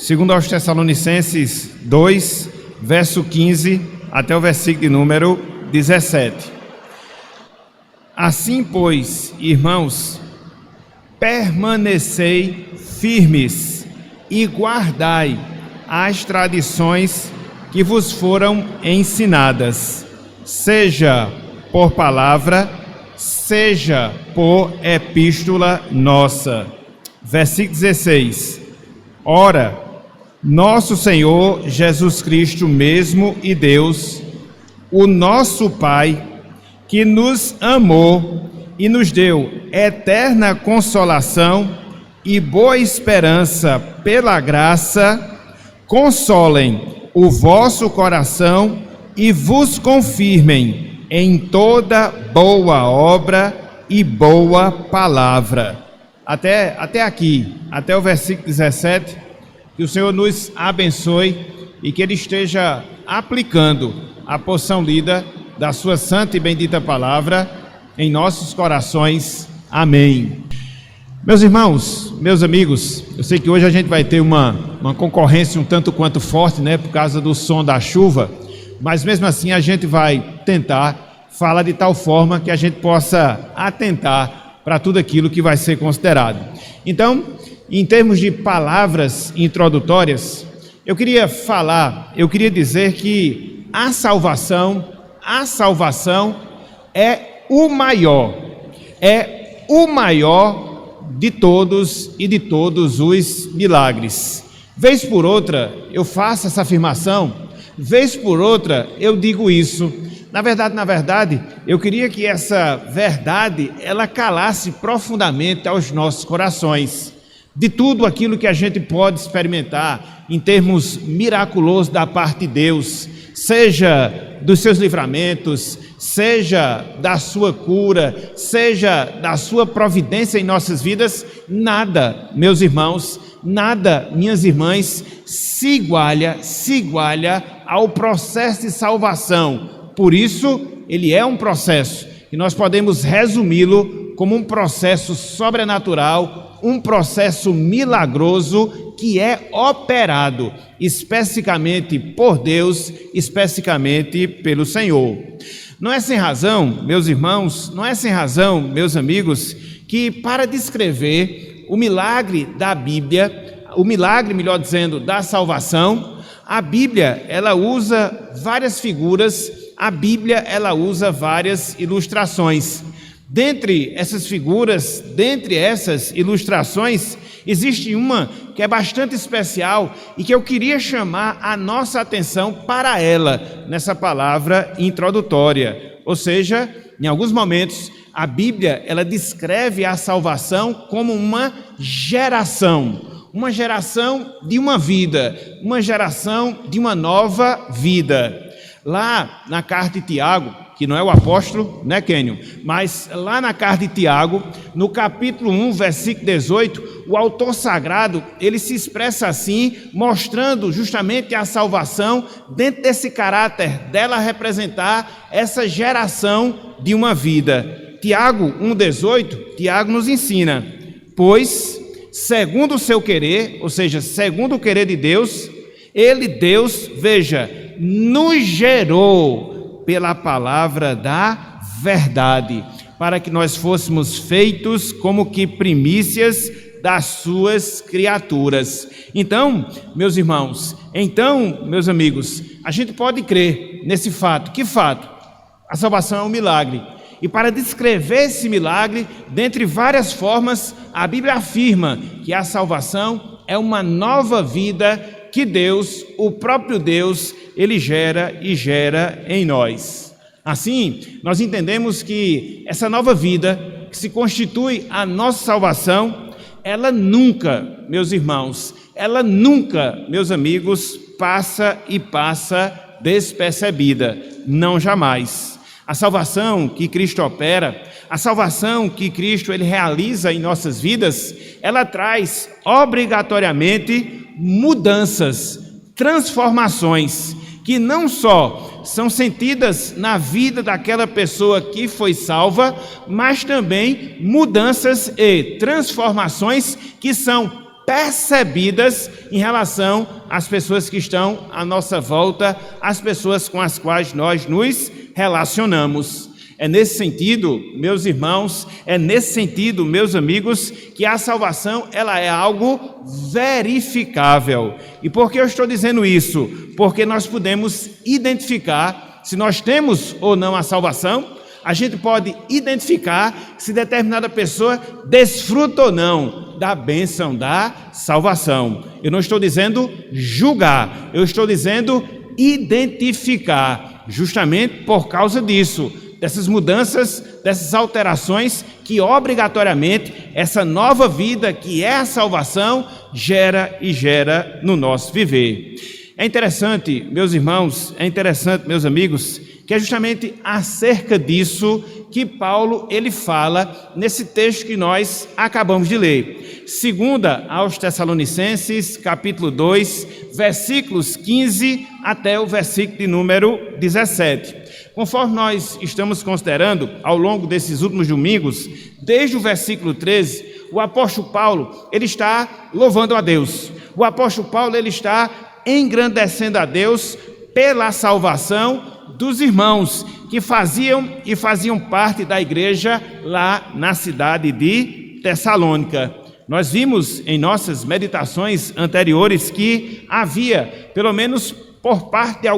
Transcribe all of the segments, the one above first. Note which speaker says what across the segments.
Speaker 1: Segundo aos Tessalonicenses 2, verso 15 até o versículo de número 17. Assim, pois, irmãos, permanecei firmes e guardai as tradições que vos foram ensinadas, seja por palavra, seja por epístola nossa. Versículo 16. Ora, nosso Senhor Jesus Cristo mesmo e Deus, o nosso Pai, que nos amou e nos deu eterna consolação e boa esperança pela graça, consolem o vosso coração e vos confirmem em toda boa obra e boa palavra. Até aqui, até o versículo 17, que o Senhor nos abençoe e que Ele esteja aplicando a porção lida da sua santa e bendita palavra em nossos corações. Amém. Meus irmãos, meus amigos, eu sei que hoje a gente vai ter uma concorrência um tanto quanto forte, né, por causa do som da chuva, mas mesmo assim a gente vai tentar falar de tal forma que a gente possa atentar para tudo aquilo que vai ser considerado. Então, em termos de palavras introdutórias, eu queria dizer que a salvação é o maior de todos e de todos os milagres. Vez por outra eu faço essa afirmação, vez por outra eu digo isso. Na verdade, eu queria que essa verdade ela calasse profundamente aos nossos corações. De tudo aquilo que a gente pode experimentar em termos miraculosos da parte de Deus, seja dos seus livramentos, seja da sua cura, seja da sua providência em nossas vidas, nada, meus irmãos, nada, minhas irmãs, se iguala ao processo de salvação. Por isso, ele é um processo e nós podemos resumi-lo como um processo sobrenatural, um processo milagroso que é operado especificamente por Deus, especificamente pelo Senhor. Não é sem razão, meus irmãos, não é sem razão, meus amigos, que para descrever o milagre da Bíblia, o milagre, melhor dizendo, da salvação, a Bíblia, ela usa várias figuras, a Bíblia, ela usa várias ilustrações. Dentre essas figuras, dentre essas ilustrações, existe uma que é bastante especial e que eu queria chamar a nossa atenção para ela nessa palavra introdutória. Ou seja, em alguns momentos, a Bíblia ela descreve a salvação como uma geração de uma vida, uma geração de uma nova vida. Lá na carta de Tiago, que não é o apóstolo, né, Kênio? Mas lá na carta de Tiago, no capítulo 1, versículo 18, o autor sagrado, ele se expressa assim, mostrando justamente a salvação dentro desse caráter dela representar essa geração de uma vida. Tiago 1,18, Tiago nos ensina, pois, segundo o seu querer, ou seja, segundo o querer de Deus, Deus, veja, nos gerou pela palavra da verdade, para que nós fôssemos feitos como que primícias das suas criaturas. Então, meus irmãos, meus amigos, a gente pode crer nesse fato. Que fato? A salvação é um milagre. E para descrever esse milagre, dentre várias formas, a Bíblia afirma que a salvação é uma nova vida que Deus, o próprio Deus, Ele gera e gera em nós. Assim, nós entendemos que essa nova vida, que se constitui a nossa salvação, ela nunca, meus irmãos, meus amigos, passa despercebida. Não jamais. A salvação que Cristo opera, a salvação que Cristo ele realiza em nossas vidas, ela traz obrigatoriamente mudanças, transformações, que não só são sentidas na vida daquela pessoa que foi salva, mas também mudanças e transformações que são percebidas em relação às pessoas que estão à nossa volta, às pessoas com as quais nós nos relacionamos. É nesse sentido, meus irmãos, é nesse sentido, meus amigos, que a salvação ela é algo verificável. E por que eu estou dizendo isso? Porque nós podemos identificar se nós temos ou não a salvação. A gente pode identificar se determinada pessoa desfruta ou não da bênção da salvação. Eu não estou dizendo julgar, eu estou dizendo identificar, justamente por causa disso, dessas mudanças, dessas alterações que obrigatoriamente essa nova vida que é a salvação gera e gera no nosso viver. É interessante, meus irmãos, é interessante, meus amigos, que é justamente acerca disso que Paulo ele fala nesse texto que nós acabamos de ler. Segunda aos Tessalonicenses, capítulo 2, versículos 15 até o versículo de número 17. Conforme nós estamos considerando ao longo desses últimos domingos, desde o versículo 13, o apóstolo Paulo ele está louvando a Deus. O apóstolo Paulo ele está engrandecendo a Deus pela salvação dos irmãos que faziam parte da igreja lá na cidade de Tessalônica. Nós vimos em nossas meditações anteriores que havia, pelo menos por parte de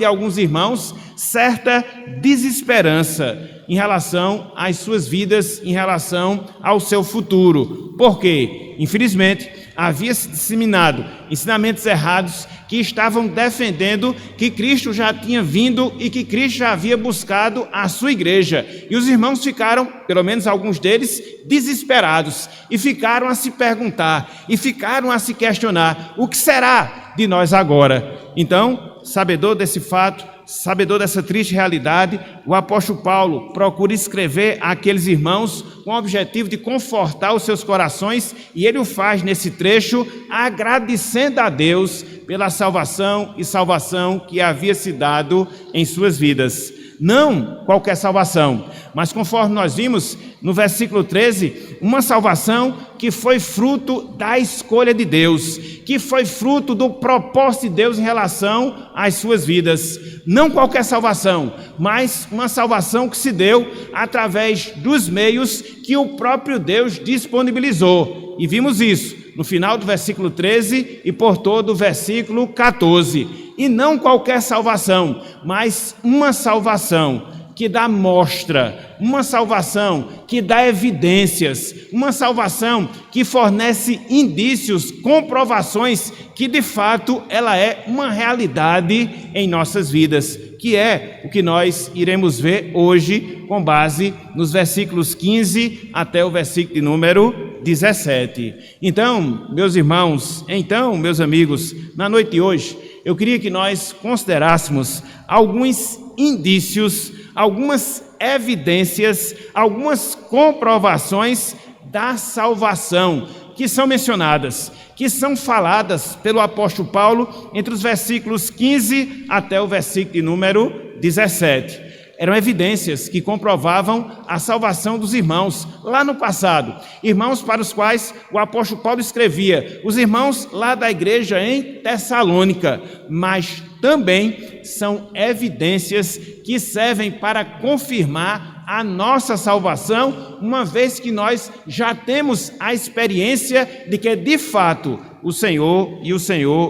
Speaker 1: alguns irmãos, certa desesperança em relação às suas vidas, em relação ao seu futuro. Por quê? Infelizmente, havia se disseminado ensinamentos errados que estavam defendendo que Cristo já tinha vindo e que Cristo já havia buscado a sua igreja. E os irmãos ficaram, pelo menos alguns deles, desesperados e ficaram a se perguntar e ficaram a se questionar: o que será de nós agora? Então, sabedor desse fato, sabedor dessa triste realidade, o apóstolo Paulo procura escrever àqueles irmãos com o objetivo de confortar os seus corações, e ele o faz nesse trecho agradecendo a Deus pela salvação que havia se dado em suas vidas. Não qualquer salvação, mas conforme nós vimos no versículo 13, uma salvação que foi fruto da escolha de Deus, que foi fruto do propósito de Deus em relação às suas vidas. Não qualquer salvação, mas uma salvação que se deu através dos meios que o próprio Deus disponibilizou. E vimos isso no final do versículo 13 e por todo o versículo 14. E não qualquer salvação, mas uma salvação que dá mostra, uma salvação que dá evidências, uma salvação que fornece indícios, comprovações que de fato ela é uma realidade em nossas vidas, que é o que nós iremos ver hoje com base nos versículos 15 até o versículo de número 17. Então, meus irmãos, meus amigos, na noite de hoje, eu queria que nós considerássemos alguns indícios, algumas evidências, algumas comprovações da salvação que são mencionadas, que são faladas pelo apóstolo Paulo entre os versículos 15 até o versículo de número 17. Eram evidências que comprovavam a salvação dos irmãos lá no passado. Irmãos para os quais o apóstolo Paulo escrevia, os irmãos lá da igreja em Tessalônica, mas também são evidências que servem para confirmar a nossa salvação, uma vez que nós já temos a experiência de que de fato o Senhor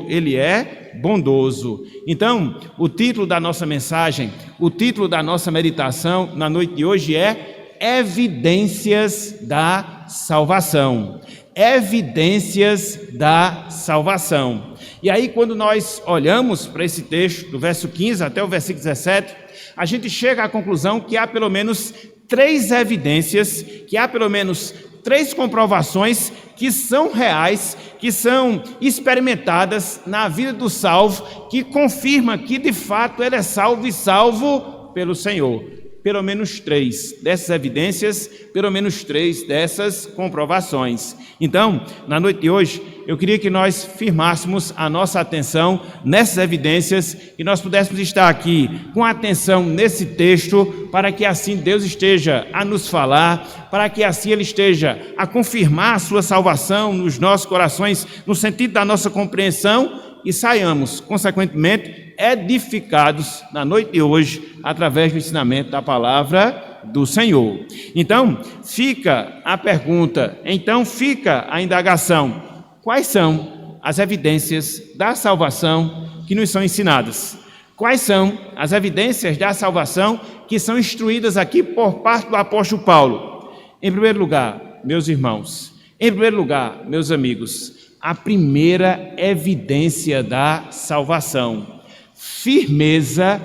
Speaker 1: ele é bondoso. Então, o título da nossa mensagem, o título da nossa meditação na noite de hoje é Evidências da Salvação. Evidências da salvação. E aí, quando nós olhamos para esse texto, do verso 15 até o versículo 17, a gente chega à conclusão que há pelo menos 3 evidências, que há pelo menos 3 comprovações que são reais, que são experimentadas na vida do salvo, que confirma que de fato ele é salvo e salvo pelo Senhor. Pelo menos 3 dessas evidências, pelo menos 3 dessas comprovações. Então, na noite de hoje, eu queria que nós firmássemos a nossa atenção nessas evidências e nós pudéssemos estar aqui com atenção nesse texto, para que assim Deus esteja a nos falar, para que assim Ele esteja a confirmar a sua salvação nos nossos corações, no sentido da nossa compreensão, e saiamos, consequentemente, edificados na noite de hoje, através do ensinamento da palavra do Senhor. Então, fica a pergunta, então fica a indagação: quais são as evidências da salvação que nos são ensinadas? Quais são as evidências da salvação que são instruídas aqui por parte do apóstolo Paulo? Em primeiro lugar, meus irmãos, em primeiro lugar, meus amigos, a primeira evidência da salvação: firmeza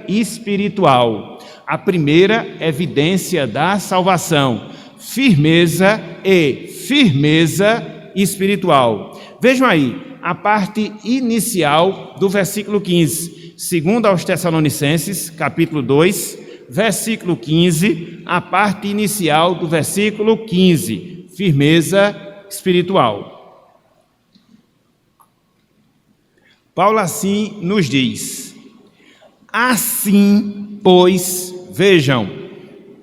Speaker 1: espiritual. A primeira evidência da salvação: firmeza espiritual. Vejam aí a parte inicial do versículo 15, segundo aos Tessalonicenses, capítulo 2, versículo 15, a parte inicial do versículo 15, firmeza espiritual. Paulo assim nos diz: assim, pois, vejam,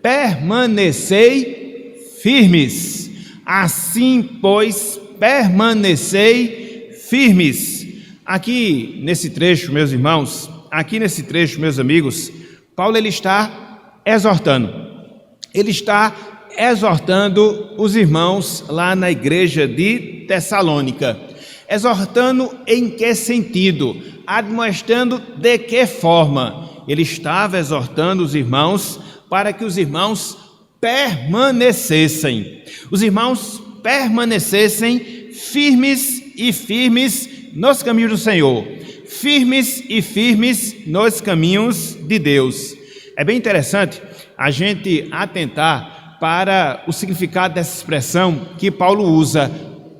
Speaker 1: permanecei firmes. Assim, pois, permanecei firmes. Aqui nesse trecho, meus irmãos, aqui nesse trecho, meus amigos, Paulo ele está exortando. Ele está exortando os irmãos lá na igreja de Tessalônica. Exortando em que sentido? Admoestando de que forma? Ele estava exortando os irmãos para que os irmãos permanecessem. Os irmãos permanecessem firmes nos caminhos do Senhor. Firmes nos caminhos de Deus. É bem interessante a gente atentar para o significado dessa expressão que Paulo usa: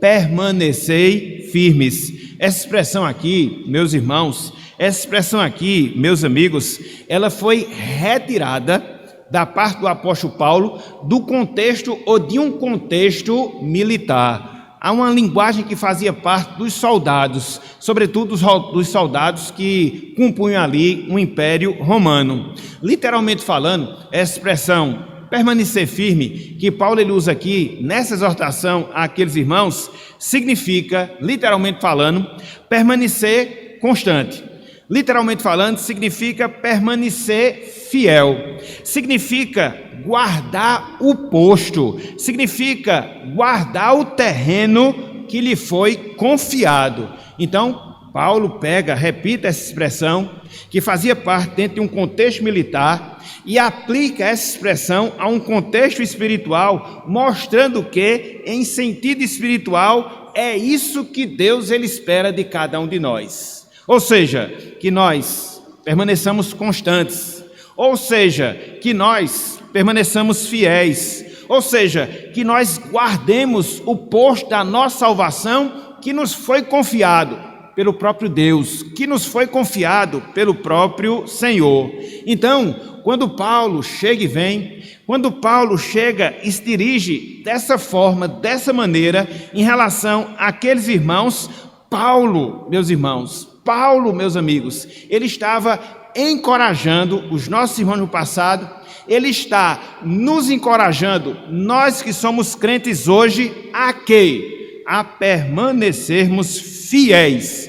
Speaker 1: permanecei firmes. Essa expressão aqui, meus irmãos, essa expressão aqui, meus amigos, ela foi retirada da parte do apóstolo Paulo do contexto ou de um contexto militar. Há uma linguagem que fazia parte dos soldados, sobretudo dos soldados que compunham ali o Império Romano. Literalmente falando, essa expressão permanecer firme, que Paulo ele usa aqui nessa exortação àqueles irmãos, significa, literalmente falando, permanecer constante. Literalmente falando, significa permanecer fiel. Significa guardar o posto. Significa guardar o terreno que lhe foi confiado. Então, Paulo repita essa expressão, que fazia parte dentro de um contexto militar, e aplica essa expressão a um contexto espiritual, mostrando que, em sentido espiritual, é isso que Deus ele espera de cada um de nós. Ou seja, que nós permaneçamos constantes. Ou seja, que nós permaneçamos fiéis. Ou seja, que nós guardemos o posto da nossa salvação que nos foi confiado pelo próprio Deus, que nos foi confiado pelo próprio Senhor. Então, quando Paulo chega e vem, quando Paulo chega e se dirige dessa forma, dessa maneira, em relação àqueles irmãos, Paulo, meus irmãos, Paulo, meus amigos, ele estava encorajando os nossos irmãos no passado, ele está nos encorajando, nós que somos crentes hoje, a quê? A permanecermos fiéis,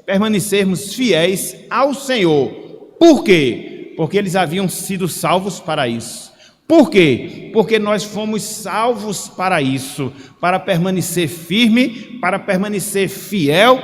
Speaker 1: permanecermos fiéis ao Senhor. Por quê? Porque eles haviam sido salvos para isso. Por quê? Porque nós fomos salvos para isso, para permanecer firme, para permanecer fiel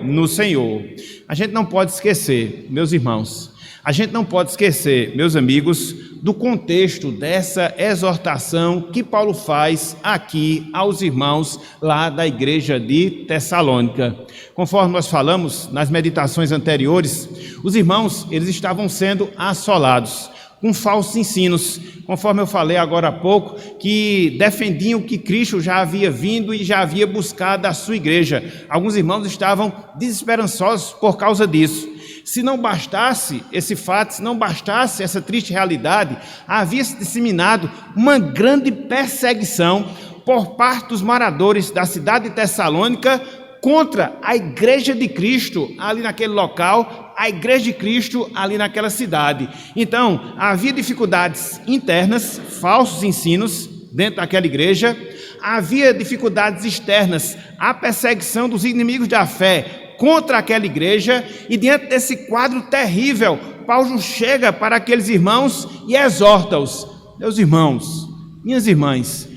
Speaker 1: no Senhor. A gente não pode esquecer, meus irmãos, a gente não pode esquecer, meus amigos, do contexto dessa exortação que Paulo faz aqui aos irmãos lá da igreja de Tessalônica. Conforme nós falamos nas meditações anteriores, os irmãos, eles estavam sendo assolados com falsos ensinos, conforme eu falei agora há pouco, que defendiam que Cristo já havia vindo e já havia buscado a sua igreja. Alguns irmãos estavam desesperançosos por causa disso. Se não bastasse esse fato, se não bastasse essa triste realidade, havia se disseminado uma grande perseguição por parte dos moradores da cidade de Tessalônica contra a igreja de Cristo ali naquele local, a igreja de Cristo ali naquela cidade. Então, havia dificuldades internas, falsos ensinos dentro daquela igreja, havia dificuldades externas, a perseguição dos inimigos da fé contra aquela igreja, e diante desse quadro terrível, Paulo chega para aqueles irmãos e exorta-os: meus irmãos, minhas irmãs,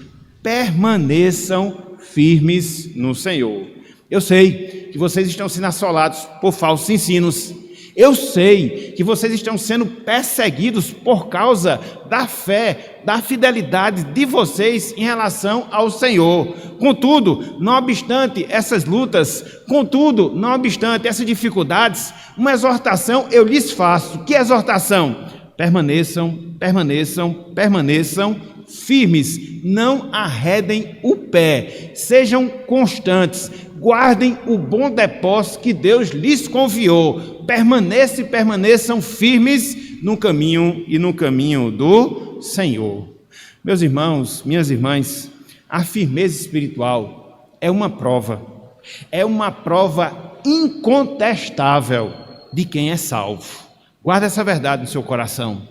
Speaker 1: permaneçam firmes no Senhor. Eu sei que vocês estão sendo assolados por falsos ensinos. Eu sei que vocês estão sendo perseguidos por causa da fé, da fidelidade de vocês em relação ao Senhor. Contudo, não obstante essas lutas, contudo, não obstante essas dificuldades, uma exortação eu lhes faço. Que exortação? Permaneçam, permaneçam, permaneçam firmes, não arredem o pé, sejam constantes, guardem o bom depósito que Deus lhes confiou, permaneçam firmes no caminho e no caminho do Senhor. Meus irmãos, minhas irmãs, a firmeza espiritual é uma prova incontestável de quem é salvo. Guarda essa verdade no seu coração,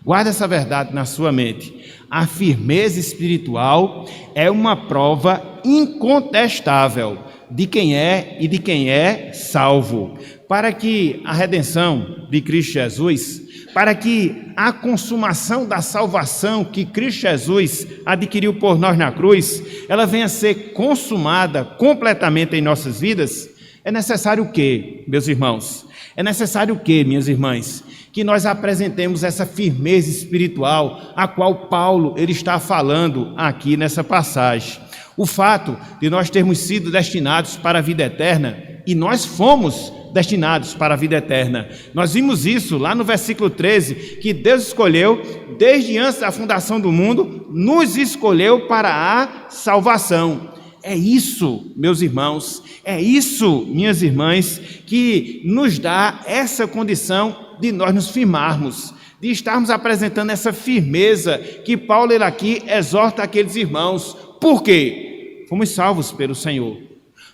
Speaker 1: guarda essa verdade na sua mente. A firmeza espiritual é uma prova incontestável de quem é e de quem é salvo. Para que a redenção de Cristo Jesus, para que a consumação da salvação que Cristo Jesus adquiriu por nós na cruz, ela venha a ser consumada completamente em nossas vidas, é necessário o quê, meus irmãos? É necessário o quê, minhas irmãs? Que nós apresentemos essa firmeza espiritual a qual Paulo ele está falando aqui nessa passagem. O fato de nós termos sido destinados para a vida eterna, e nós fomos destinados para a vida eterna. Nós vimos isso lá no versículo 13, que Deus escolheu, desde antes da fundação do mundo, nos escolheu para a salvação. É isso, meus irmãos, é isso, minhas irmãs, que nos dá essa condição de nós nos firmarmos, de estarmos apresentando essa firmeza que Paulo ele aqui exorta aqueles irmãos. Por quê? Fomos salvos pelo Senhor,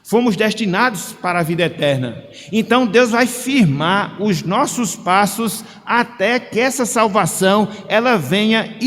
Speaker 1: fomos destinados para a vida eterna. Então Deus vai firmar os nossos passos até que essa salvação ela venha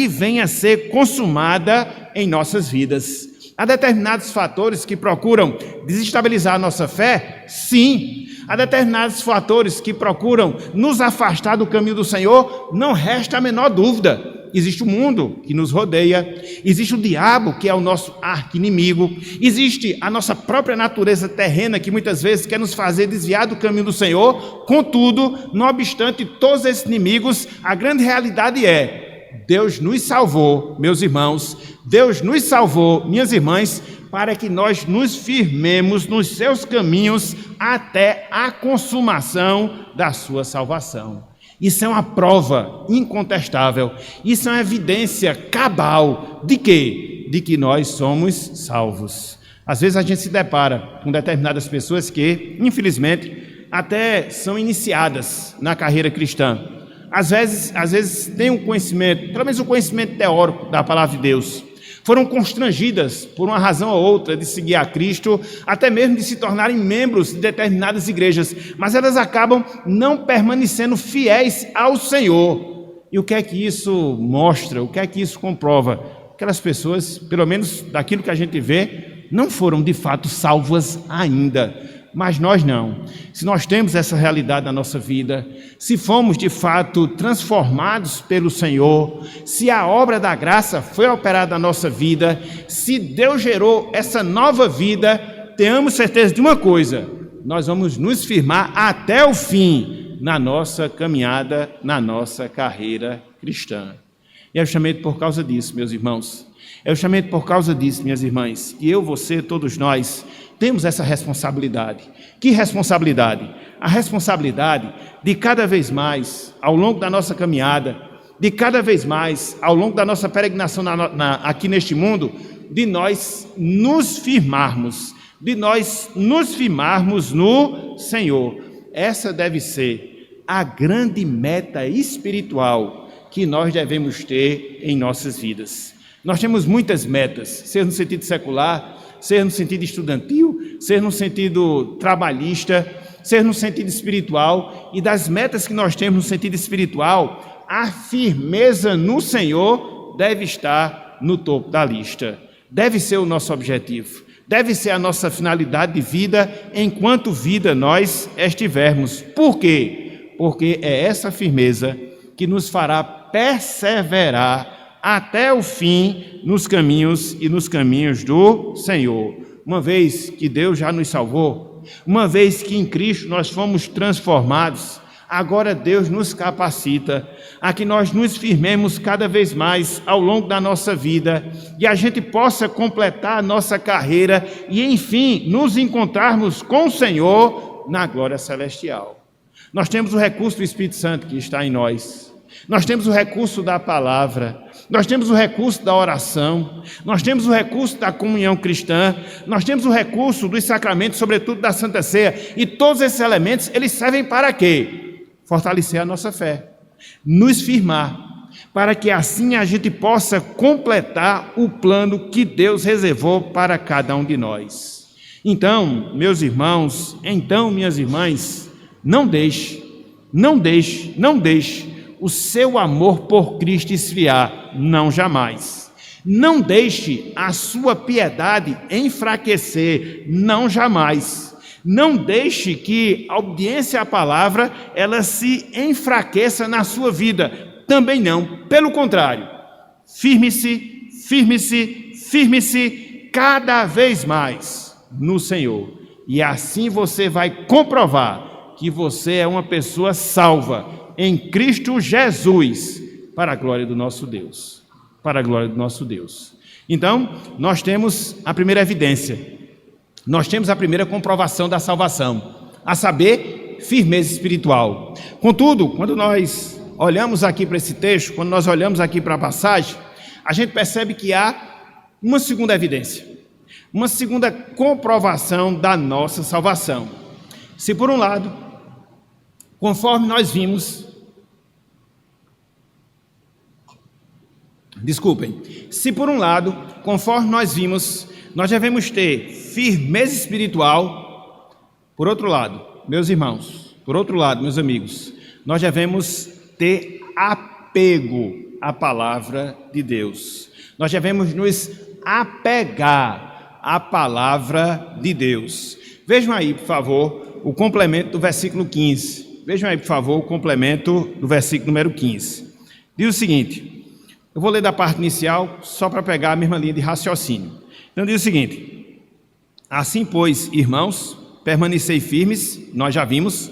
Speaker 1: a ser consumada em nossas vidas. Há determinados fatores que procuram desestabilizar a nossa fé? Sim. Há determinados fatores que procuram nos afastar do caminho do Senhor? Não resta a menor dúvida. Existe o mundo que nos rodeia, existe o diabo que é o nosso arqui-inimigo, existe a nossa própria natureza terrena que muitas vezes quer nos fazer desviar do caminho do Senhor. Contudo, não obstante todos esses inimigos, a grande realidade é: Deus nos salvou, meus irmãos, Deus nos salvou, minhas irmãs, para que nós nos firmemos nos seus caminhos até a consumação da sua salvação. Isso é uma prova incontestável, isso é uma evidência cabal de quê? De que nós somos salvos. Às vezes a gente se depara com determinadas pessoas que, infelizmente, até são iniciadas na carreira cristã. Às vezes têm um conhecimento, pelo menos um conhecimento teórico da palavra de Deus. Foram constrangidas por uma razão ou outra de seguir a Cristo, até mesmo de se tornarem membros de determinadas igrejas, mas elas acabam não permanecendo fiéis ao Senhor. E o que é que isso mostra? O que é que isso comprova? Aquelas pessoas, pelo menos daquilo que a gente vê, não foram de fato salvas ainda. Mas nós não. Se nós temos essa realidade na nossa vida, se fomos de fato transformados pelo Senhor, se a obra da graça foi operada na nossa vida, se Deus gerou essa nova vida, tenhamos certeza de uma coisa: nós vamos nos firmar até o fim na nossa caminhada, na nossa carreira cristã. E é justamente por causa disso, meus irmãos, é justamente por causa disso, minhas irmãs, que eu, você, todos nós, temos essa responsabilidade. Que responsabilidade? A responsabilidade de cada vez mais, ao longo da nossa caminhada, de cada vez mais, ao longo da nossa peregrinação aqui neste mundo, de nós nos firmarmos no Senhor. Essa deve ser a grande meta espiritual que nós devemos ter em nossas vidas. Nós temos muitas metas, seja no sentido secular, seja no sentido estudantil, seja no sentido trabalhista, seja no sentido espiritual. E das metas que nós temos no sentido espiritual, a firmeza no Senhor deve estar no topo da lista. Deve ser o nosso objetivo, deve ser a nossa finalidade de vida, enquanto vida nós estivermos. Por quê? Porque é essa firmeza que nos fará perseverar até o fim nos caminhos e nos caminhos do Senhor. Uma vez que Deus já nos salvou, uma vez que em Cristo nós fomos transformados, agora Deus nos capacita a que nós nos firmemos cada vez mais ao longo da nossa vida e a gente possa completar a nossa carreira e, enfim, nos encontrarmos com o Senhor na glória celestial. Nós temos o recurso do Espírito Santo que está em nós. Nós temos o recurso da palavra, nós temos o recurso da oração, nós temos o recurso da comunhão cristã, nós temos o recurso dos sacramentos, sobretudo da Santa Ceia, e todos esses elementos, eles servem para quê? Fortalecer a nossa fé, nos firmar, para que assim a gente possa completar o plano que Deus reservou para cada um de nós. Então, meus irmãos, minhas irmãs, não deixe o seu amor por Cristo esfriar, não jamais. Não deixe a sua piedade enfraquecer, não jamais. Não deixe que a obediência à palavra, ela se enfraqueça na sua vida, também não. Pelo contrário, firme-se cada vez mais no Senhor. E assim você vai comprovar que você é uma pessoa salva em Cristo Jesus, para a glória do nosso Deus. Para a glória do nosso Deus. Então, nós temos a primeira evidência, nós temos a primeira comprovação da salvação, a saber, firmeza espiritual. Contudo, quando nós olhamos aqui para esse texto, quando nós olhamos aqui para a passagem, a gente percebe que há uma segunda evidência, uma segunda comprovação da nossa salvação. Se por um lado, conforme nós vimos, se por um lado, conforme nós vimos, nós devemos ter firmeza espiritual, por outro lado, meus irmãos, por outro lado, meus amigos, nós devemos ter apego à palavra de Deus. Nós devemos nos apegar à palavra de Deus. Vejam aí, por favor, o complemento do versículo 15. Vejam aí, por favor, o complemento do versículo número 15. Diz o seguinte, eu vou ler da parte inicial, só para pegar a mesma linha de raciocínio. Então diz o seguinte, assim, pois, irmãos, permanecei firmes, nós já vimos.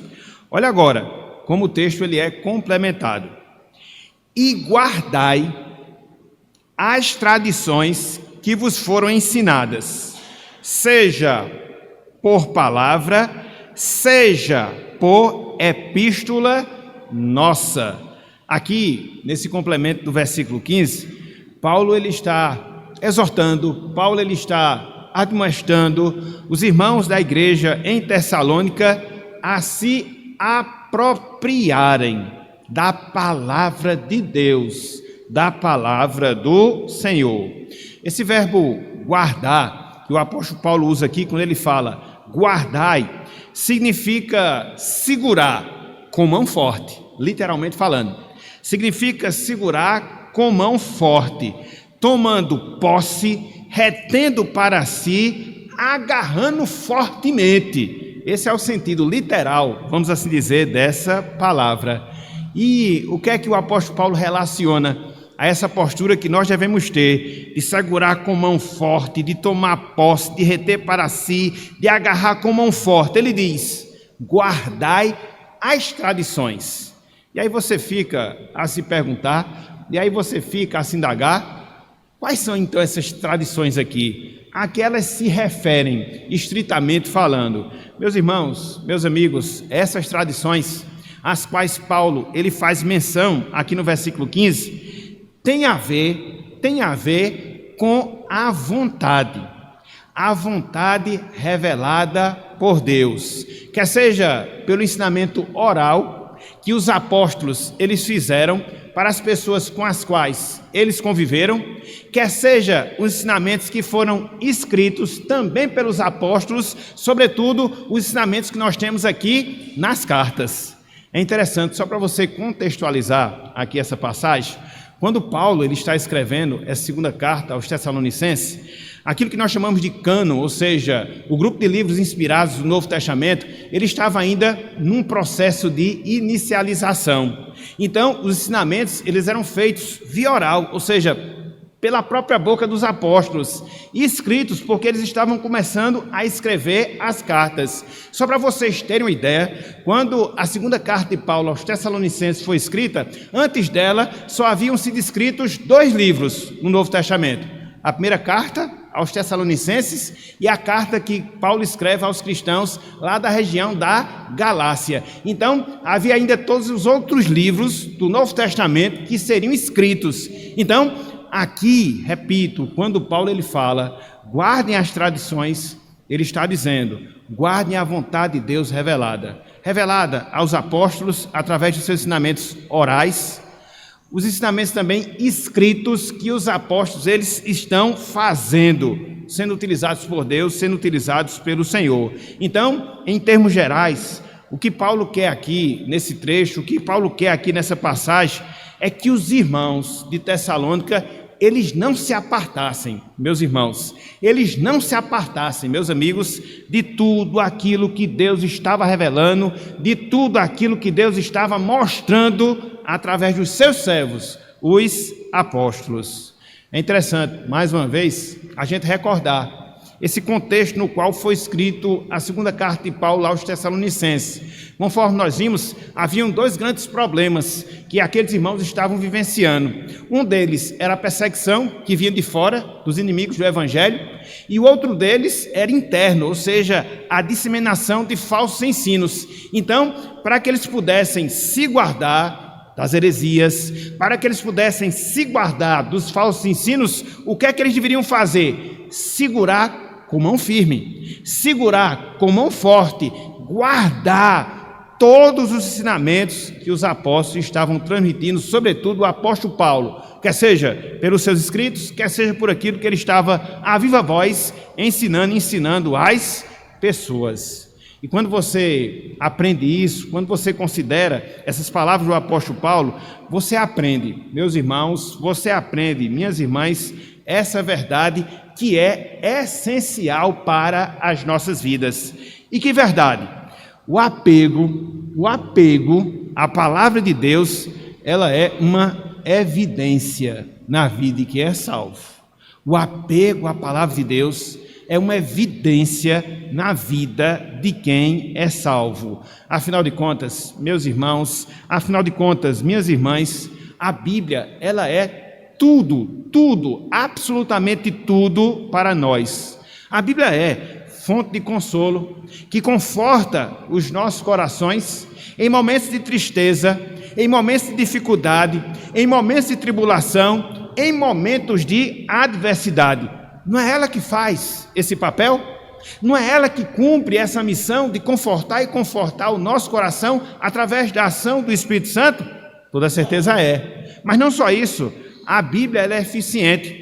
Speaker 1: Olha agora, como o texto ele é complementado. E guardai as tradições que vos foram ensinadas, seja por palavra, seja por epístola nossa. Aqui, nesse complemento do versículo 15, Paulo ele está exortando, Paulo ele está admoestando os irmãos da igreja em Tessalônica a se apropriarem da palavra de Deus, da palavra do Senhor. Esse verbo guardar, que o apóstolo Paulo usa aqui, quando ele fala guardai, significa segurar com mão forte, literalmente falando. Significa segurar com mão forte, tomando posse, retendo para si, agarrando fortemente. Esse é o sentido literal, vamos assim dizer, dessa palavra. E o que é que o apóstolo Paulo relaciona a essa postura que nós devemos ter, de segurar com mão forte, de tomar posse, de reter para si, de agarrar com mão forte? Ele diz, guardai as tradições. E aí você fica a se perguntar, e aí você fica a se indagar, quais são então essas tradições aqui? A que elas se referem, estritamente falando. Meus irmãos, meus amigos, essas tradições, as quais Paulo ele faz menção aqui no versículo 15, tem a ver com a vontade revelada por Deus, quer seja pelo ensinamento oral que os apóstolos eles fizeram para as pessoas com as quais eles conviveram, quer seja os ensinamentos que foram escritos também pelos apóstolos, sobretudo os ensinamentos que nós temos aqui nas cartas. É interessante, só para você contextualizar aqui essa passagem, quando Paulo ele está escrevendo essa segunda carta aos Tessalonicenses, aquilo que nós chamamos de cânon, ou seja, o grupo de livros inspirados do Novo Testamento, ele estava ainda num processo de inicialização. Então, os ensinamentos eles eram feitos via oral, ou seja, pela própria boca dos apóstolos, e escritos porque eles estavam começando a escrever as cartas. Só para vocês terem uma ideia, quando a segunda carta de Paulo aos Tessalonicenses foi escrita, antes dela só haviam sido escritos 2 livros no Novo Testamento. A primeira carta aos Tessalonicenses e a carta que Paulo escreve aos cristãos lá da região da Galácia. Então, havia ainda todos os outros livros do Novo Testamento que seriam escritos. Então, aqui, repito, quando Paulo ele fala, guardem as tradições, ele está dizendo, guardem a vontade de Deus revelada aos apóstolos através dos seus ensinamentos orais, os ensinamentos também escritos que os apóstolos eles estão fazendo, sendo utilizados por Deus, sendo utilizados pelo Senhor. Então, em termos gerais, o que Paulo quer aqui nesse trecho, o que Paulo quer aqui nessa passagem, é que os irmãos de Tessalônica eles não se apartassem, meus irmãos, eles não se apartassem, meus amigos, de tudo aquilo que Deus estava revelando, de tudo aquilo que Deus estava mostrando através dos seus servos, os apóstolos. É interessante, mais uma vez, a gente recordar esse contexto no qual foi escrito a segunda carta de Paulo aos Tessalonicenses. Conforme nós vimos, haviam 2 grandes problemas que aqueles irmãos estavam vivenciando. Um deles era a perseguição que vinha de fora, dos inimigos do Evangelho, e o outro deles era interno, ou seja, a disseminação de falsos ensinos. Então, para que eles pudessem se guardar das heresias, para que eles pudessem se guardar dos falsos ensinos, o que é que eles deveriam fazer? Segurar com mão firme, segurar com mão forte, guardar todos os ensinamentos que os apóstolos estavam transmitindo, sobretudo o apóstolo Paulo, quer seja pelos seus escritos, quer seja por aquilo que ele estava a viva voz ensinando às pessoas. E quando você aprende isso, quando você considera essas palavras do apóstolo Paulo, você aprende, meus irmãos, você aprende, minhas irmãs, essa verdade que é essencial para as nossas vidas. E que verdade? O apego à palavra de Deus, ela é uma evidência na vida de quem é salvo. O apego à palavra de Deus é uma evidência na vida de quem é salvo. Afinal de contas, meus irmãos, afinal de contas, minhas irmãs, a Bíblia, ela é tudo, absolutamente tudo para nós. A Bíblia é fonte de consolo, que conforta os nossos corações em momentos de tristeza, em momentos de dificuldade, em momentos de tribulação, em momentos de adversidade. Não é ela que faz esse papel? Não é ela que cumpre essa missão de confortar o nosso coração através da ação do Espírito Santo? Toda certeza é. Mas não só isso, a Bíblia ela é eficiente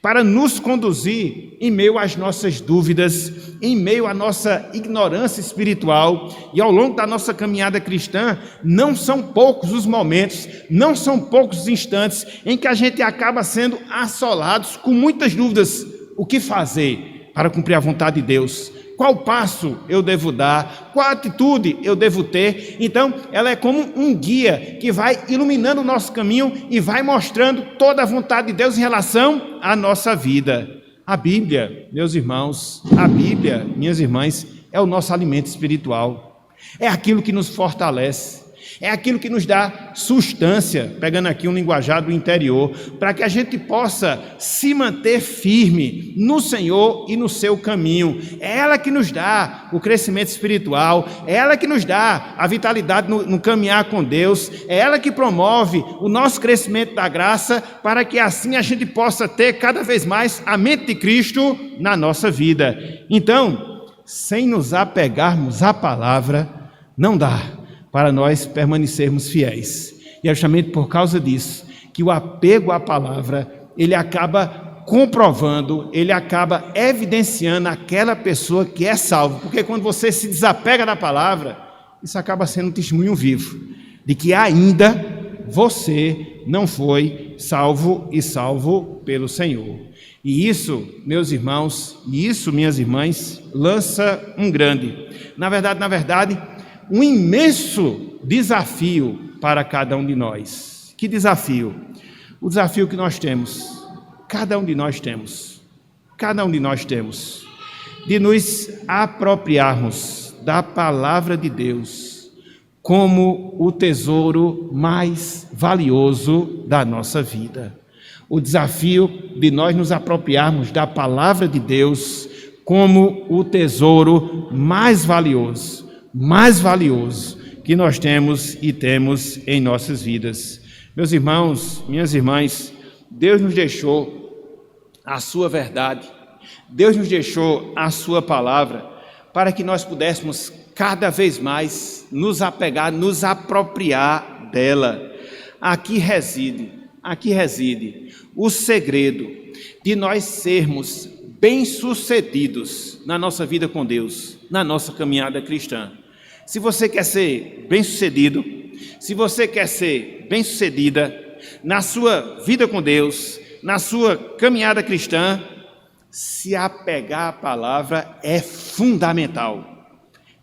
Speaker 1: para nos conduzir em meio às nossas dúvidas, em meio à nossa ignorância espiritual, e ao longo da nossa caminhada cristã, não são poucos os momentos, não são poucos os instantes em que a gente acaba sendo assolados com muitas dúvidas. O que fazer para cumprir a vontade de Deus? Qual passo eu devo dar? Qual atitude eu devo ter? Então, ela é como um guia que vai iluminando o nosso caminho e vai mostrando toda a vontade de Deus em relação à nossa vida. A Bíblia, meus irmãos, a Bíblia, minhas irmãs, é o nosso alimento espiritual. É aquilo que nos fortalece. É aquilo que nos dá sustância, pegando aqui um linguajar do interior, para que a gente possa se manter firme no Senhor e no seu caminho. É ela que nos dá o crescimento espiritual, é ela que nos dá a vitalidade no caminhar com Deus, é ela que promove o nosso crescimento da graça, para que assim a gente possa ter cada vez mais a mente de Cristo na nossa vida. Então, sem nos apegarmos à palavra, não dá para nós permanecermos fiéis. E é justamente por causa disso que o apego à palavra, ele acaba comprovando, ele acaba evidenciando aquela pessoa que é salva. Porque quando você se desapega da palavra, isso acaba sendo um testemunho vivo de que ainda você não foi salvo e salvo pelo Senhor. E isso, meus irmãos, e isso, minhas irmãs, lança um grande, na verdade, um imenso desafio para cada um de nós. Que desafio? O desafio que nós temos, cada um de nós temos, de nos apropriarmos da palavra de Deus como o tesouro mais valioso da nossa vida. O desafio de nós nos apropriarmos da palavra de Deus como o tesouro mais valioso que nós temos e temos em nossas vidas. Meus irmãos, minhas irmãs, Deus nos deixou a sua verdade, Deus nos deixou a sua palavra para que nós pudéssemos cada vez mais nos apegar, nos apropriar dela. Aqui reside o segredo de nós sermos bem-sucedidos na nossa vida com Deus, na nossa caminhada cristã. Se você quer ser bem-sucedido, se você quer ser bem-sucedida na sua vida com Deus, na sua caminhada cristã, se apegar à palavra é fundamental.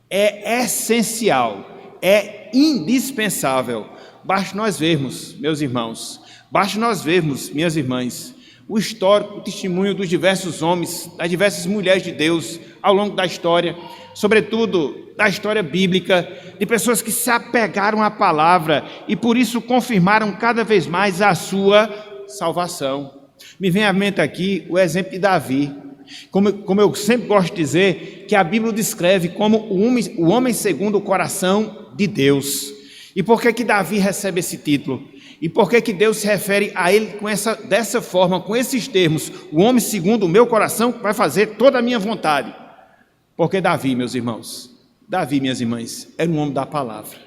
Speaker 1: É essencial, é indispensável. Basta nós vermos, meus irmãos, basta nós vermos, minhas irmãs, o histórico, o testemunho dos diversos homens, das diversas mulheres de Deus ao longo da história, sobretudo da história bíblica, de pessoas que se apegaram à palavra e por isso confirmaram cada vez mais a sua salvação. Me vem à mente aqui o exemplo de Davi. Como eu sempre gosto de dizer, que a Bíblia descreve como o homem segundo o coração de Deus. E por que Davi recebe esse título? E por que Deus se refere a ele dessa forma, com esses termos? O homem segundo o meu coração vai fazer toda a minha vontade. Porque Davi, meus irmãos, Davi, minhas irmãs, era um homem da palavra.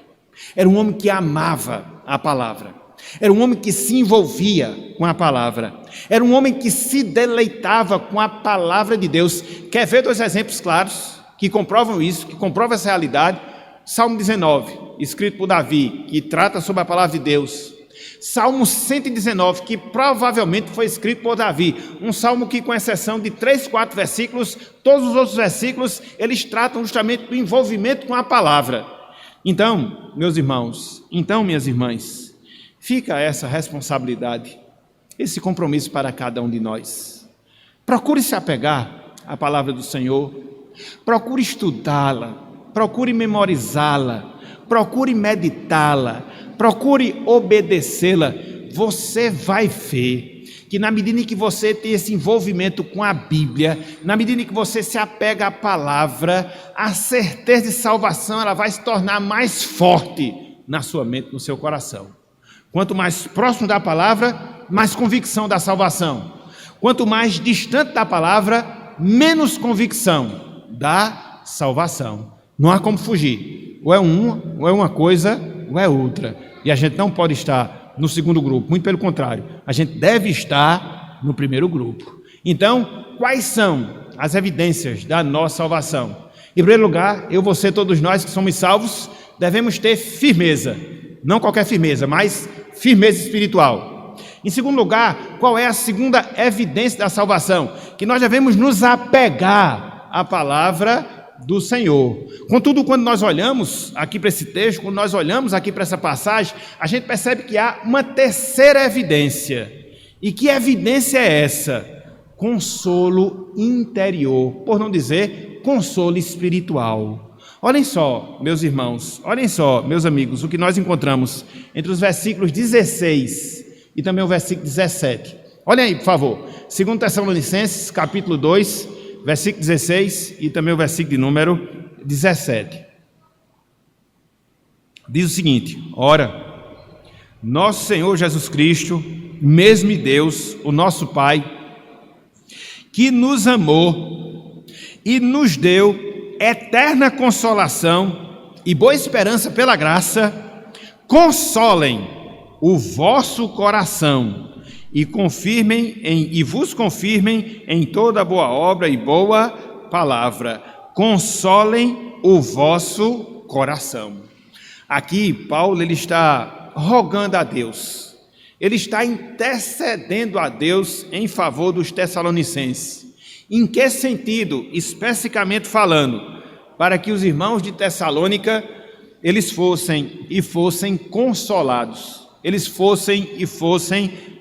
Speaker 1: Era um homem que amava a palavra. Era um homem que se envolvia com a palavra. Era um homem que se deleitava com a palavra de Deus. Quer ver dois exemplos claros que comprovam isso, que comprovam essa realidade? Salmo 19, escrito por Davi, que trata sobre a palavra de Deus. Salmo 119, que provavelmente foi escrito por Davi. Um salmo que, com exceção de 3, 4 versículos, todos os outros versículos, eles tratam justamente do envolvimento com a palavra. Então, meus irmãos, minhas irmãs, fica essa responsabilidade, esse compromisso para cada um de nós. Procure se apegar à palavra do Senhor, procure estudá-la, procure memorizá-la, procure meditá-la, procure obedecê-la. Você vai ver que na medida em que você tem esse envolvimento com a Bíblia, na medida em que você se apega à palavra, a certeza de salvação ela vai se tornar mais forte na sua mente, no seu coração. Quanto mais próximo da palavra, mais convicção da salvação. Quanto mais distante da palavra, menos convicção da salvação. Não há como fugir. Ou é uma coisa, ou é outra. E a gente não pode estar no segundo grupo. Muito pelo contrário. A gente deve estar no primeiro grupo. Então, quais são as evidências da nossa salvação? Em primeiro lugar, você, todos nós que somos salvos, devemos ter firmeza. Não qualquer firmeza, mas firmeza espiritual. Em segundo lugar, qual é a segunda evidência da salvação? Que nós devemos nos apegar à palavra do Senhor. Contudo, quando nós olhamos aqui para esse texto, quando nós olhamos aqui para essa passagem, a gente percebe que há uma terceira evidência. E que evidência é essa? Consolo interior, por não dizer consolo espiritual. Olhem só, meus irmãos, olhem só, meus amigos, o que nós encontramos entre os versículos 16 e também o versículo 17. Olhem aí, por favor. 2 Tessalonicenses, capítulo 2, versículo 16 e também o versículo de número 17. Diz o seguinte: ora, nosso Senhor Jesus Cristo, mesmo Deus, o nosso Pai, que nos amou e nos deu eterna consolação e boa esperança pela graça, consolem o vosso coração e vos confirmem em toda boa obra e boa palavra. Consolem o vosso coração. Aqui Paulo ele está rogando a Deus. Ele está intercedendo a Deus em favor dos tessalonicenses. Em que sentido? Especificamente falando, para que os irmãos de Tessalônica eles fossem consolados, eles fossem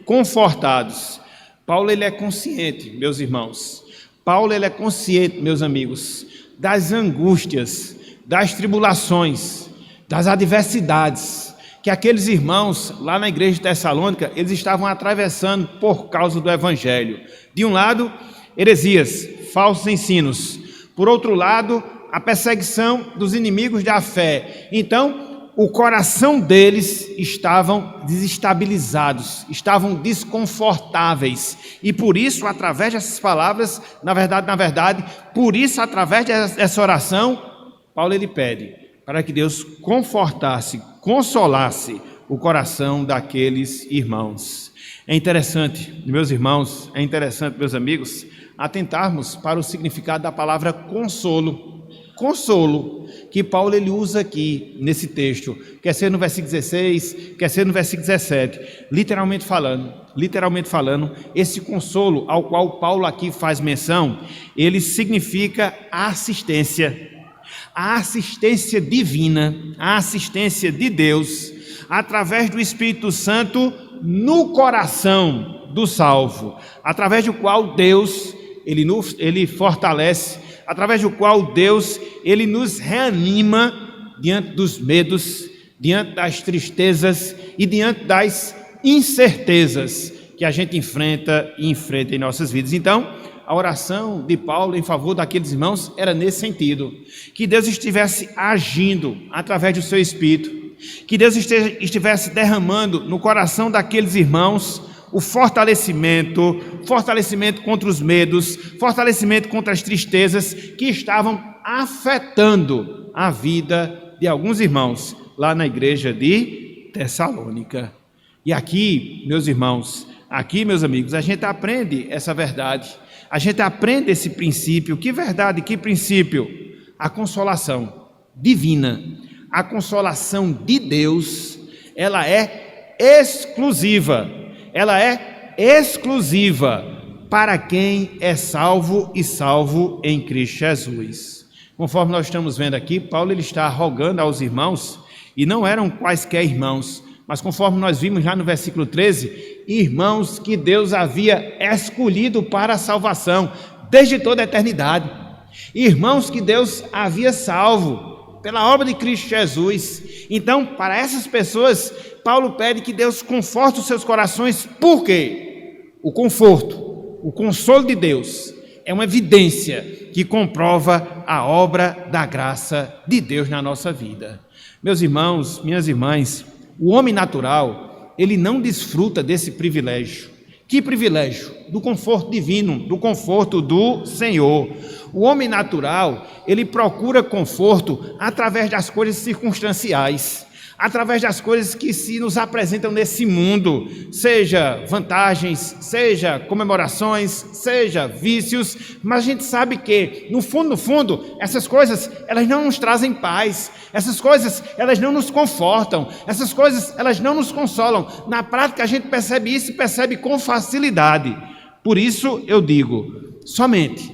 Speaker 1: confortados. Paulo ele é consciente, meus irmãos. Paulo ele é consciente, meus amigos, das angústias, das tribulações, das adversidades que aqueles irmãos lá na igreja de Tessalônica eles estavam atravessando por causa do evangelho. De um lado, heresias, falsos ensinos. Por outro lado, a perseguição dos inimigos da fé. Então, o coração deles estavam desestabilizados, estavam desconfortáveis. E por isso, através dessas palavras, na verdade, por isso, através dessa oração, Paulo ele pede para que Deus confortasse, consolasse o coração daqueles irmãos. É interessante, meus irmãos, meus amigos, atentarmos para o significado da palavra consolo. Consolo, que Paulo ele usa aqui nesse texto, quer ser no versículo 16, quer ser no versículo 17, literalmente falando, esse consolo ao qual Paulo aqui faz menção, ele significa a assistência divina, a assistência de Deus, através do Espírito Santo no coração do salvo, através do qual Deus ele fortalece, através do qual Deus ele nos reanima diante dos medos, diante das tristezas e diante das incertezas que a gente enfrenta em nossas vidas. Então, a oração de Paulo em favor daqueles irmãos era nesse sentido, que Deus estivesse agindo através do seu Espírito, que Deus estivesse derramando no coração daqueles irmãos o fortalecimento contra os medos, fortalecimento contra as tristezas que estavam afetando a vida de alguns irmãos lá na igreja de Tessalônica. E aqui, meus irmãos, meus amigos, a gente aprende essa verdade, a gente aprende esse princípio. Que verdade, que princípio? A consolação divina, a consolação de Deus, ela é exclusiva para quem é salvo e salvo em Cristo Jesus. Conforme nós estamos vendo aqui, Paulo ele está rogando aos irmãos, e não eram quaisquer irmãos, mas conforme nós vimos já no versículo 13, irmãos que Deus havia escolhido para a salvação desde toda a eternidade, irmãos que Deus havia salvo pela obra de Cristo Jesus. Então, para essas pessoas, Paulo pede que Deus conforte os seus corações. Por quê? O consolo de Deus é uma evidência que comprova a obra da graça de Deus na nossa vida. Meus irmãos, minhas irmãs, o homem natural, ele não desfruta desse privilégio. Que privilégio? Do conforto divino, do conforto do Senhor. O homem natural, ele procura conforto através das coisas circunstanciais, através das coisas que se nos apresentam nesse mundo, seja vantagens, seja comemorações, seja vícios, mas a gente sabe que, no fundo, essas coisas, elas não nos trazem paz, essas coisas, elas não nos confortam, essas coisas, elas não nos consolam. Na prática, a gente percebe isso e percebe com facilidade. Por isso, eu digo, somente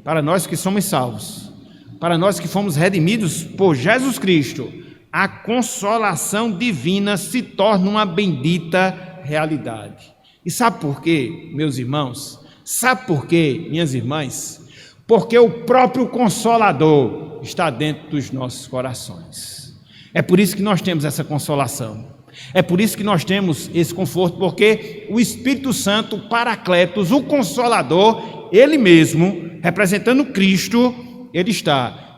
Speaker 1: para nós que somos salvos, para nós que fomos redimidos por Jesus Cristo, a consolação divina se torna uma bendita realidade. E sabe por quê, meus irmãos? Sabe por quê, minhas irmãs? Porque o próprio Consolador está dentro dos nossos corações. É por isso que nós temos essa consolação. É por isso que nós temos esse conforto, porque o Espírito Santo, Paracletos, o Consolador, Ele mesmo, representando Cristo, Ele está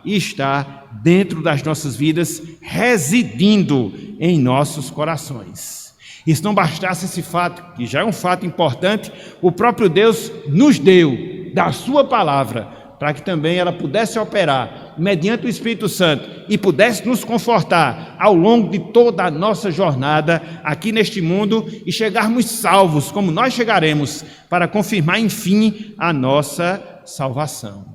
Speaker 1: dentro das nossas vidas, residindo em nossos corações. E se não bastasse esse fato, que já é um fato importante, o próprio Deus nos deu da sua palavra, para que também ela pudesse operar mediante o Espírito Santo, e pudesse nos confortar ao longo de toda a nossa jornada aqui neste mundo e chegarmos salvos, como nós chegaremos, para confirmar, enfim, a nossa salvação.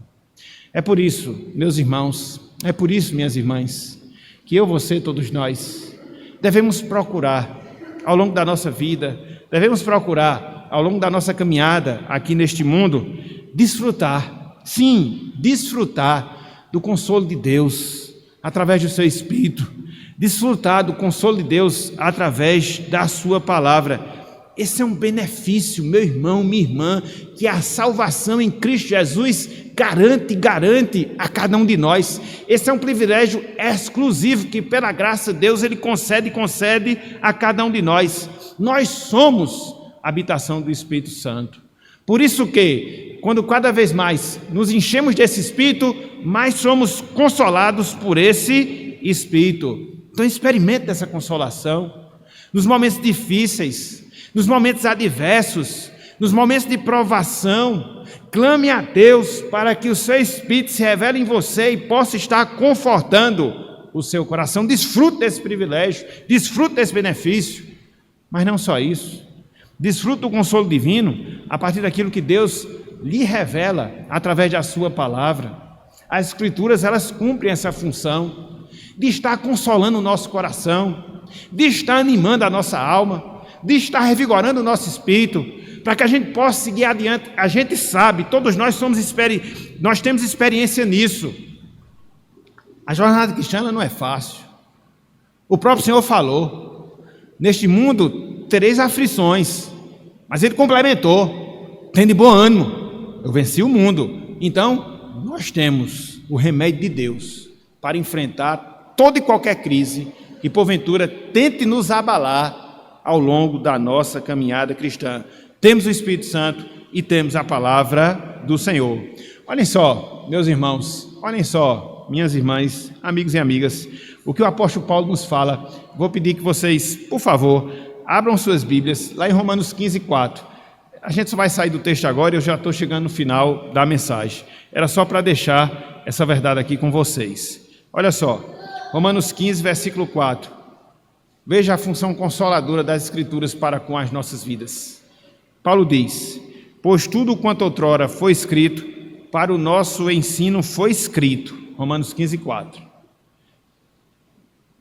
Speaker 1: É por isso, meus irmãos, é por isso, minhas irmãs, que eu, você, todos nós, devemos procurar, ao longo da nossa vida, devemos procurar, ao longo da nossa caminhada aqui neste mundo, desfrutar, sim, desfrutar do consolo de Deus, através do seu Espírito, desfrutar do consolo de Deus, através da sua palavra. Esse é um benefício, meu irmão, minha irmã, que a salvação em Cristo Jesus garante a cada um de nós. Esse é um privilégio exclusivo que, pela graça de Deus, Ele concede a cada um de nós. Nós somos a habitação do Espírito Santo. Por isso que, quando cada vez mais nos enchemos desse Espírito, mais somos consolados por esse Espírito. Então experimente essa consolação nos momentos difíceis, nos momentos adversos, nos momentos de provação. Clame a Deus para que o seu Espírito se revele em você e possa estar confortando o seu coração. Desfrute desse privilégio, desfrute desse benefício. Mas não só isso, desfrute do consolo divino a partir daquilo que Deus lhe revela através da sua palavra. As Escrituras, elas cumprem essa função de estar consolando o nosso coração, de estar animando a nossa alma, de estar revigorando o nosso espírito, para que a gente possa seguir adiante. A gente sabe, todos nós nós temos experiência nisso. A jornada cristã não é fácil. O próprio Senhor falou: neste mundo tereis aflições, mas Ele complementou: tende bom ânimo, eu venci o mundo. Então, nós temos o remédio de Deus para enfrentar toda e qualquer crise que porventura tente nos abalar ao longo da nossa caminhada cristã. Temos o Espírito Santo e temos a palavra do Senhor. Olhem só, meus irmãos, olhem só, minhas irmãs, amigos e amigas, o que o apóstolo Paulo nos fala. Vou pedir que vocês, por favor, abram suas Bíblias, lá em Romanos 15:4. A gente só vai sair do texto agora e eu já estou chegando no final da mensagem. Era só para deixar essa verdade aqui com vocês. Olha só, Romanos 15, versículo 4. Veja a função consoladora das Escrituras para com as nossas vidas. Paulo diz: pois tudo quanto outrora foi escrito, para o nosso ensino foi escrito. Romanos 15:4.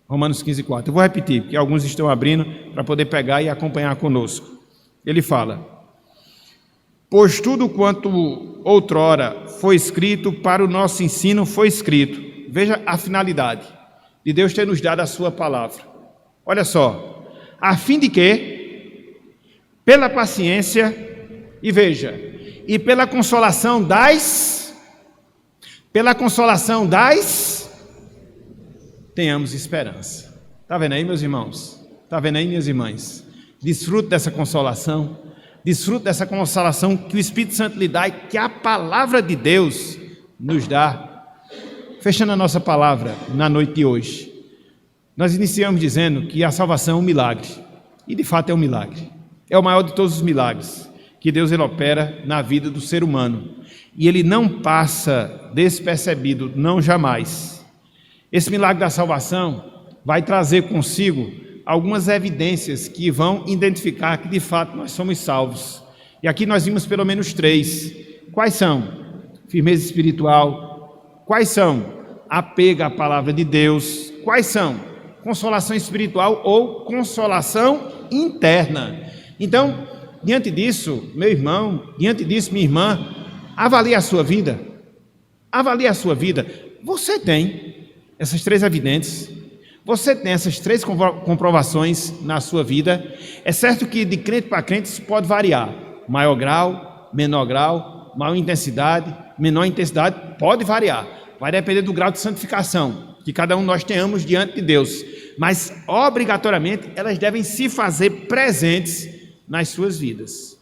Speaker 1: Romanos 15:4. Eu vou repetir, porque alguns estão abrindo para poder pegar e acompanhar conosco. Ele fala: pois tudo quanto outrora foi escrito, para o nosso ensino foi escrito. Veja a finalidade de Deus ter nos dado a sua palavra. Olha só, a fim de que, pela paciência, e veja, e pela consolação tenhamos esperança. Está vendo aí, meus irmãos? Está vendo aí, minhas irmãs? Desfrute dessa consolação, desfrute dessa consolação que o Espírito Santo lhe dá e que a palavra de Deus nos dá. Fechando a nossa palavra na noite de hoje, nós iniciamos dizendo que a salvação é um milagre, e de fato é um milagre. É o maior de todos os milagres que Deus ele opera na vida do ser humano, e ele não passa despercebido, não jamais. Esse milagre da salvação vai trazer consigo algumas evidências que vão identificar que de fato nós somos salvos. E aqui nós vimos pelo menos 3. Quais são? Firmeza espiritual. Quais são? Apego à palavra de Deus. Quais são? Consolação espiritual ou consolação interna. Então, diante disso, meu irmão, diante disso, minha irmã, avalie a sua vida. Avalie a sua vida. Você tem essas 3 evidências. Você tem essas 3 comprovações na sua vida. É certo que de crente para crente isso pode variar. Maior grau, maior intensidade, menor intensidade, pode variar. Vai depender do grau de santificação que cada um de nós tenhamos diante de Deus. Mas, obrigatoriamente, elas devem se fazer presentes nas suas vidas.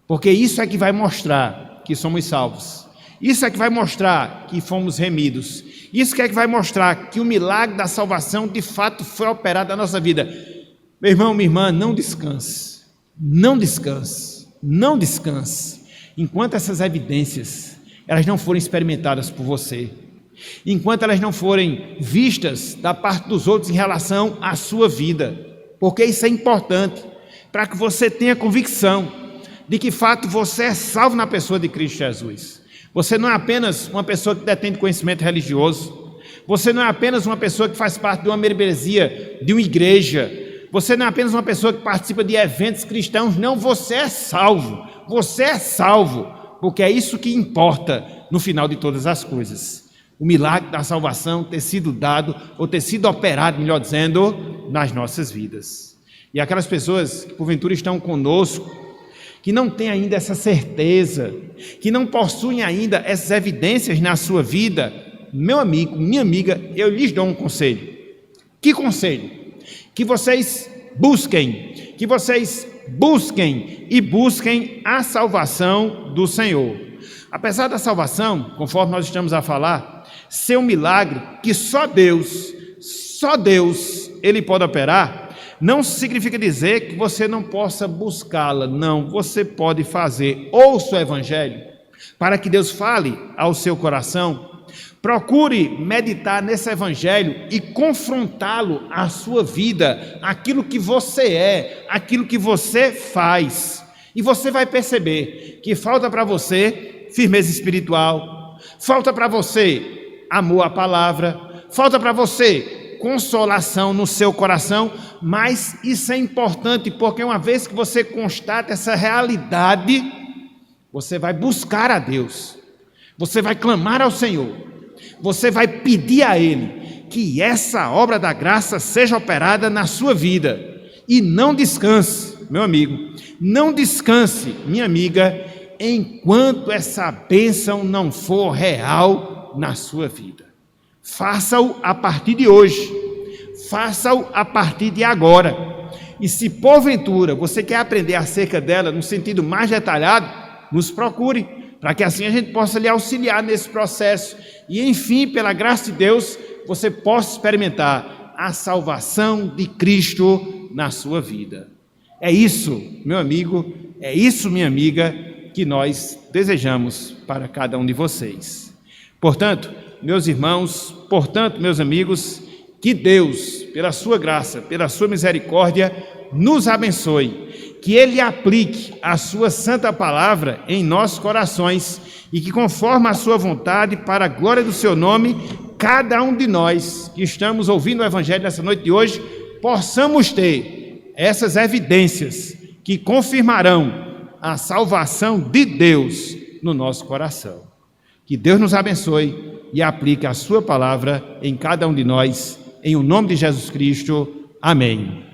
Speaker 1: Porque isso é que vai mostrar que somos salvos. Isso é que vai mostrar que fomos remidos. Isso é que vai mostrar que o milagre da salvação, de fato, foi operado na nossa vida. Meu irmão, minha irmã, não descanse. Não descanse. Não descanse. Enquanto essas evidências, elas não forem experimentadas por você. enquanto elas não forem vistas da parte dos outros em relação à sua vida, porque isso é importante para que você tenha convicção de que, de fato, você é salvo na pessoa de Cristo Jesus. Você não é apenas uma pessoa que detém conhecimento religioso, você não é apenas uma pessoa que faz parte de uma membresia de uma igreja, você não é apenas uma pessoa que participa de eventos cristãos, não, você é salvo, porque é isso que importa no final de todas as coisas. O milagre da salvação ter sido dado, ou ter sido operado, melhor dizendo, nas nossas vidas. E aquelas pessoas que porventura estão conosco, que não têm ainda essa certeza, que não possuem ainda essas evidências na sua vida, meu amigo, minha amiga, eu lhes dou um conselho. Que conselho? Que vocês busquem e busquem a salvação do Senhor. Apesar da salvação, conforme nós estamos a falar, ser um milagre que só Deus, Ele pode operar, não significa dizer que você não possa buscá-la, não, você pode fazer. Ouça o Evangelho, para que Deus fale ao seu coração. Procure meditar nesse Evangelho e confrontá-lo à sua vida, aquilo que você é, aquilo que você faz. E você vai perceber que falta para você firmeza espiritual, falta para você amor à palavra, falta para você consolação no seu coração, mas isso é importante, porque uma vez que você constata essa realidade, você vai buscar a Deus, você vai clamar ao Senhor, você vai pedir a Ele que essa obra da graça seja operada na sua vida, e não descanse, meu amigo, não descanse, minha amiga, enquanto essa bênção não for real na sua vida. Faça-o a partir de hoje, faça-o a partir de agora, e se porventura você quer aprender acerca dela no sentido mais detalhado, nos procure, para que assim a gente possa lhe auxiliar nesse processo, e enfim, pela graça de Deus, você possa experimentar a salvação de Cristo na sua vida. É isso, meu amigo, é isso, minha amiga, que nós desejamos para cada um de vocês. Portanto, meus irmãos, portanto, meus amigos, que Deus, pela sua graça, pela sua misericórdia, nos abençoe, que Ele aplique a sua santa palavra em nossos corações e que, conforme a sua vontade, para a glória do seu nome, cada um de nós que estamos ouvindo o Evangelho nessa noite de hoje, possamos ter essas evidências que confirmarão a salvação de Deus no nosso coração. Que Deus nos abençoe e aplique a sua palavra em cada um de nós, em o nome de Jesus Cristo. Amém.